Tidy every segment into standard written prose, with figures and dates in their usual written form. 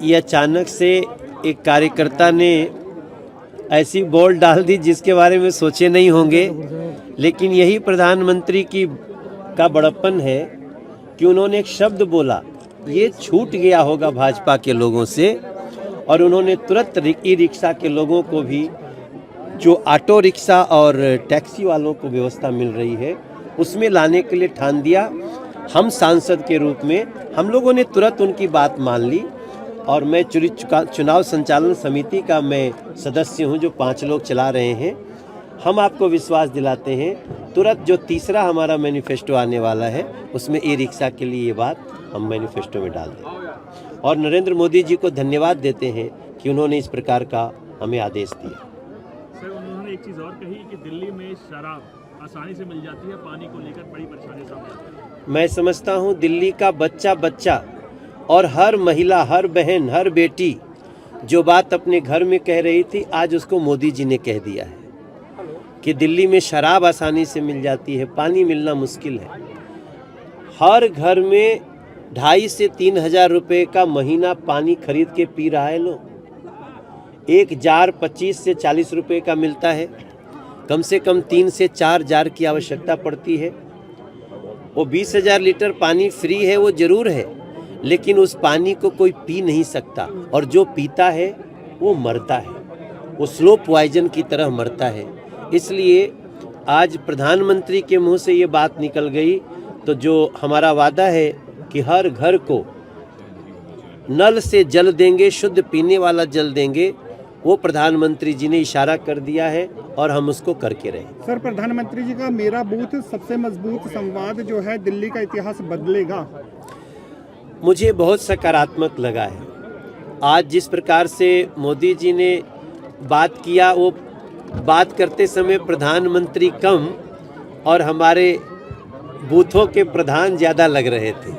ये अचानक से एक कार्यकर्ता ने ऐसी बॉल डाल दी जिसके बारे में सोचे नहीं होंगे, लेकिन यही प्रधानमंत्री का बड़प्पन है कि उन्होंने एक शब्द बोला, ये छूट गया होगा भाजपा के लोगों से, और उन्होंने तुरंत ई रिक्शा के लोगों को भी, जो ऑटो रिक्शा और टैक्सी वालों को व्यवस्था मिल रही है, उसमें लाने के लिए ठान दिया। हम सांसद के रूप में हम लोगों ने तुरंत उनकी बात मान ली, और मैं चुनाव संचालन समिति का मैं सदस्य हूं, जो 5 लोग चला रहे हैं। हम आपको विश्वास दिलाते हैं, तुरंत जो तीसरा हमारा मैनिफेस्टो आने वाला है उसमें ई रिक्शा के लिए ये बात हम मैनिफेस्टो में डाल दें, और नरेंद्र मोदी जी को धन्यवाद देते हैं कि उन्होंने इस प्रकार का हमें आदेश दिया। सर, उन्होंने एक चीज़ और कही कि दिल्ली में शराब आसानी से मिल जाती है, पानी को लेकर बड़ी परेशानी सामने आती है। मैं समझता हूँ दिल्ली का बच्चा और हर महिला, हर बहन, हर बेटी जो बात अपने घर में कह रही थी, आज उसको मोदी जी ने कह दिया है कि दिल्ली में शराब आसानी से मिल जाती है, पानी मिलना मुश्किल है। हर घर में 2,500 से 3,000 रुपये का महीना पानी खरीद के पी रहा है लोग। एक जार 25 से 40 रुपये का मिलता है, कम से कम 3 से 4 जार की आवश्यकता पड़ती है। वो 20,000 लीटर पानी फ्री है, वो जरूर है, लेकिन उस पानी को कोई पी नहीं सकता, और जो पीता है वो मरता है, वो स्लो पॉइजन की तरह मरता है। इसलिए आज प्रधानमंत्री के मुंह से ये बात निकल गई, तो जो हमारा वादा है कि हर घर को नल से जल देंगे, शुद्ध पीने वाला जल देंगे, वो प्रधानमंत्री जी ने इशारा कर दिया है और हम उसको करके रहे। सर, प्रधानमंत्री जी का मेरा बूथ सबसे मजबूत संवाद जो है दिल्ली का इतिहास बदलेगा, मुझे बहुत सकारात्मक लगा है। आज जिस प्रकार से मोदी जी ने बात किया, वो बात करते समय प्रधानमंत्री कम और हमारे बूथों के प्रधान ज़्यादा लग रहे थे।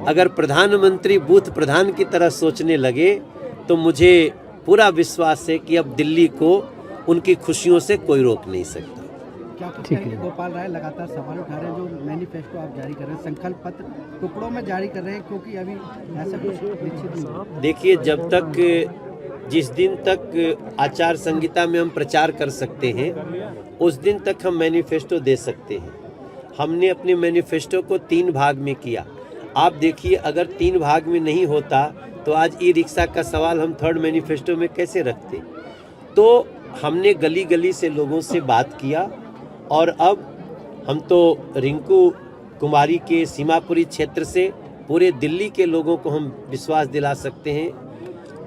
अगर प्रधानमंत्री बूथ प्रधान की तरह सोचने लगे तो मुझे पूरा विश्वास है कि अब दिल्ली को उनकी खुशियों से कोई रोक नहीं सकता। क्या गोपाल राय लगातार सवाल उठा रहे हैं, जो मैनिफेस्टो आप जारी कर रहे हैं, संकल्प पत्र टुकड़ों में जारी कर रहे हैं, क्योंकि अभी ऐसा कुछ निश्चित नहीं। देखिए, जब तक जिस दिन तक आचार संहिता में हम प्रचार कर सकते हैं, उस दिन तक हम मैनिफेस्टो दे सकते हैं। हमने अपने मैनिफेस्टो को 3 भाग में किया। आप देखिए, अगर 3 भाग में नहीं होता तो आज ई रिक्शा का सवाल हम 3rd मैनिफेस्टो में कैसे रखते। तो हमने गली गली से लोगों से बात किया, और अब हम तो रिंकू कुमारी के सीमापुरी क्षेत्र से पूरे दिल्ली के लोगों को हम विश्वास दिला सकते हैं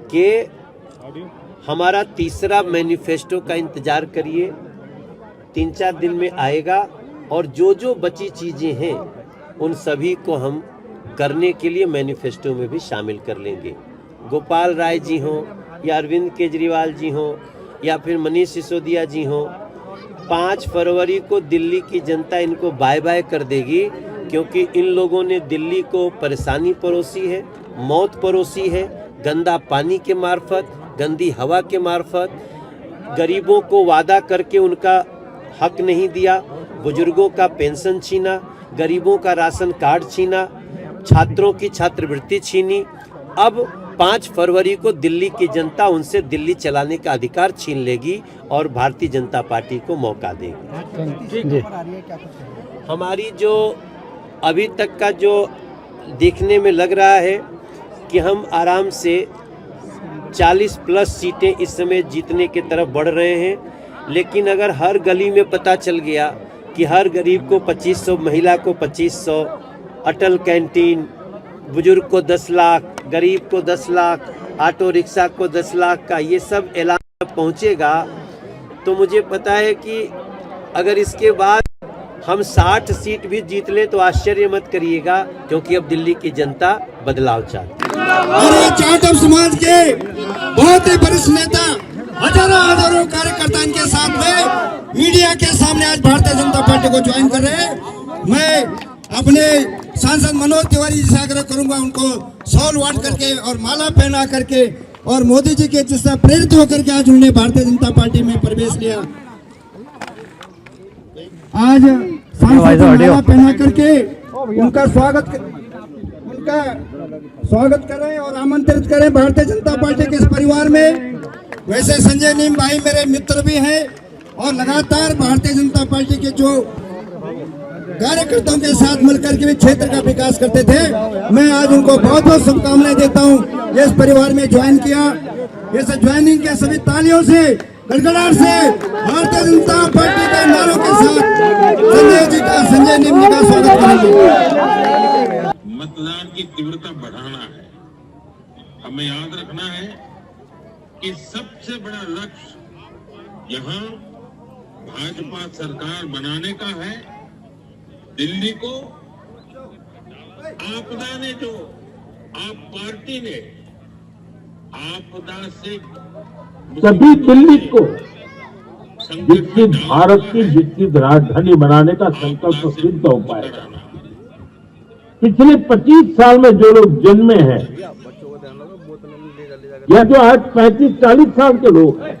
कि हमारा तीसरा मैनिफेस्टो का इंतज़ार करिए, 3-4 दिन में आएगा, और जो जो बची चीज़ें हैं उन सभी को हम करने के लिए मैनिफेस्टो में भी शामिल कर लेंगे। गोपाल राय जी हों या अरविंद केजरीवाल जी हों या फिर मनीष सिसोदिया जी हों, 5 फरवरी को दिल्ली की जनता इनको बाय बाय कर देगी, क्योंकि इन लोगों ने दिल्ली को परेशानी परोसी है, मौत परोसी है, गंदा पानी के मार्फत, गंदी हवा के मार्फत, गरीबों को वादा करके उनका हक नहीं दिया, बुजुर्गों का पेंशन छीना, गरीबों का राशन कार्ड छीना, छात्रों की छात्रवृत्ति छीनी। अब 5 फरवरी को दिल्ली की जनता उनसे दिल्ली चलाने का अधिकार छीन लेगी और भारतीय जनता पार्टी को मौका देगी। हमारी जो अभी तक का जो देखने में लग रहा है कि हम आराम से 40+ सीटें इस समय जीतने की तरफ बढ़ रहे हैं, लेकिन अगर हर गली में पता चल गया कि हर गरीब को 2500, महिला को 2500, अटल कैंटीन, बुजुर्ग को 10 लाख, गरीब को 10 लाख, ऑटो रिक्शा को 10 लाख का ये सब ऐलान पहुंचेगा, तो मुझे पता है कि अगर इसके बाद हम 60 सीट भी जीत लें तो आश्चर्य मत करिएगा, क्योंकि अब दिल्ली की जनता बदलाव चाहती है। और जाटव समाज के बहुत ही वरिष्ठ नेता, हजारों कार्यकर्ता इनके साथ में मीडिया के सामने आज भारतीय जनता पार्टी को ज्वाइन कर रहे हैं। मैं अपने सांसद मनोज तिवारी जी से आग्रह करूंगा, उनको शॉल बांट करके और माला पहना करके और मोदी जी के जिससे प्रेरित होकर के आज उन्होंने भारतीय जनता पार्टी में प्रवेश लिया। आज सांसद माला पहना करके उनका स्वागत उनका स्वागत करें और आमंत्रित करें भारतीय जनता पार्टी के इस परिवार में। वैसे संजय नीम भाई मेरे मित्र भी हैं और लगातार भारतीय जनता पार्टी के जो कार्यकर्ताओं के साथ मिलकर के भी क्षेत्र का विकास करते थे। मैं आज उनको बहुत बहुत शुभकामनाएं देता हूं। इस परिवार में ज्वाइन किया, इस ज्वाइनिंग के सभी तालियों से, गड़गड़ाहट से भारतीय जनता पार्टी के नारों के साथ संजय नीम जी का स्वागत करेंगे। मतदान की तीव्रता बढ़ाना है। हमें याद रखना है कि सबसे बड़ा लक्ष्य यहाँ भाजपा सरकार बनाने का है। दिल्ली को आपदा ने जो आप पार्टी ने आपदा से सभी दिल्ली को विकसित भारत की विकसित राजधानी बनाने का संकल्प सिद्ध हो पाएगा। पिछले 25 साल में जो लोग जन्मे हैं या जो आज 35-40 साल के लोग हैं,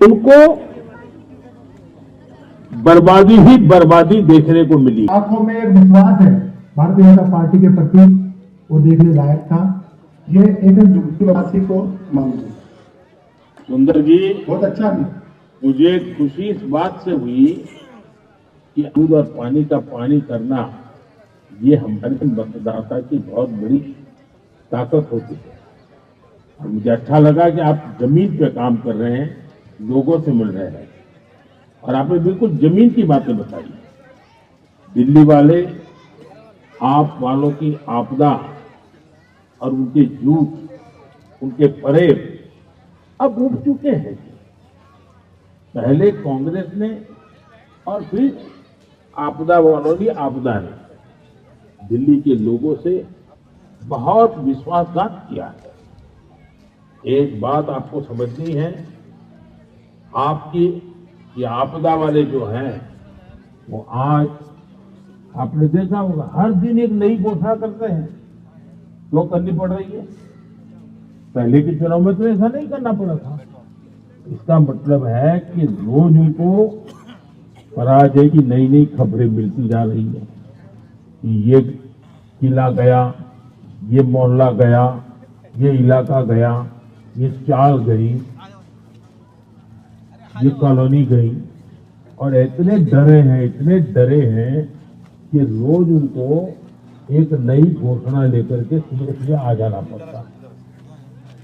उनको बर्बादी ही बर्बादी देखने को मिली। आंखों में एक विश्वास है भारतीय जनता पार्टी के प्रति, वो देखने लायक था। ये एक जुगवासी को मांगू। सुंदर जी, बहुत अच्छा भी। मुझे खुशी इस बात से हुई कि दूध और पानी का पानी करना ये हमारे मतदाता की बहुत बड़ी ताकत होती है। और मुझे अच्छा लगा कि आप जमीन पे काम कर रहे हैं, लोगों से मिल रहे हैं और आपने बिल्कुल जमीन की बातें बताई। दिल्ली वाले आप वालों की आपदा और उनके झूठ, उनके फरेब अब उठ चुके हैं। पहले कांग्रेस ने और फिर आपदा वालों ने, आपदा ने दिल्ली के लोगों से बहुत विश्वासघात किया है। एक बात आपको समझनी है, आपकी ये आपदा वाले जो हैं वो आज आपने देखा होगा हर दिन एक नई घोषणा करते हैं। क्यों करनी पड़ रही है? पहले के चुनाव में तो ऐसा नहीं करना पड़ा था। इसका मतलब है कि रोज उनको पराजय की नई नई खबरें मिलती जा रही है कि ये किला गया, ये मोहल्ला गया, ये इलाका गया, ये चाल गई, ये कॉलोनी गई। और इतने डरे हैं कि रोज उनको एक नई घोषणा लेकर के सुबह आ जाना पड़ता है,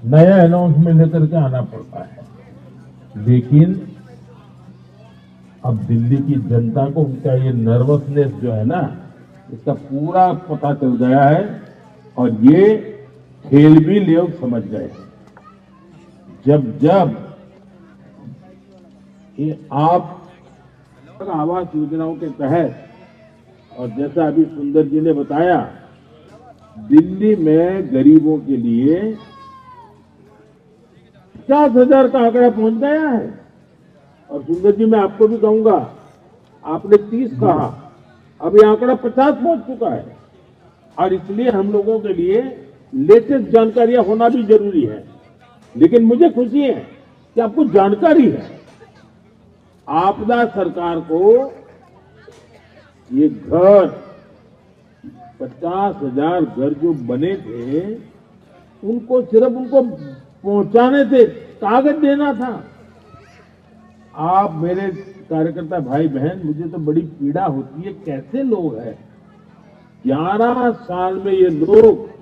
नया अनाउंसमेंट लेकर के आना पड़ता है। लेकिन अब दिल्ली की जनता को उनका ये नर्वसनेस जो है ना, इसका पूरा पता चल गया है और ये खेल भी लोग समझ गए। जब ये आप आवास योजनाओं के तहत और जैसा अभी सुंदर जी ने बताया, दिल्ली में गरीबों के लिए 50,000 का आंकड़ा पहुंच गया है। और सुंदर जी, मैं आपको भी कहूंगा, आपने 30 कहा, अब ये आंकड़ा 50 पहुंच चुका है। और इसलिए हम लोगों के लिए लेटेस्ट जानकारियां होना भी जरूरी है। लेकिन मुझे खुशी है कि आपको जानकारी है। आपदा सरकार को ये घर 50,000 घर जो बने थे, उनको सिर्फ उनको पहुंचाने थे, कागज देना था। आप मेरे कार्यकर्ता भाई बहन, मुझे तो बड़ी पीड़ा होती है, कैसे लोग हैं 11 साल में ये लोग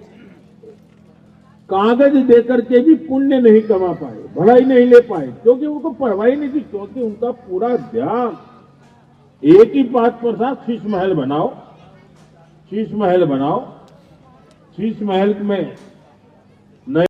कागज देकर के भी पुण्य नहीं कमा पाए, भलाई नहीं ले पाए, क्योंकि उनको परवाह नहीं थी। क्योंकि उनका पूरा ध्यान एक ही बात पर था, शीश महल बनाओ, शीश महल बनाओ। शीश महल में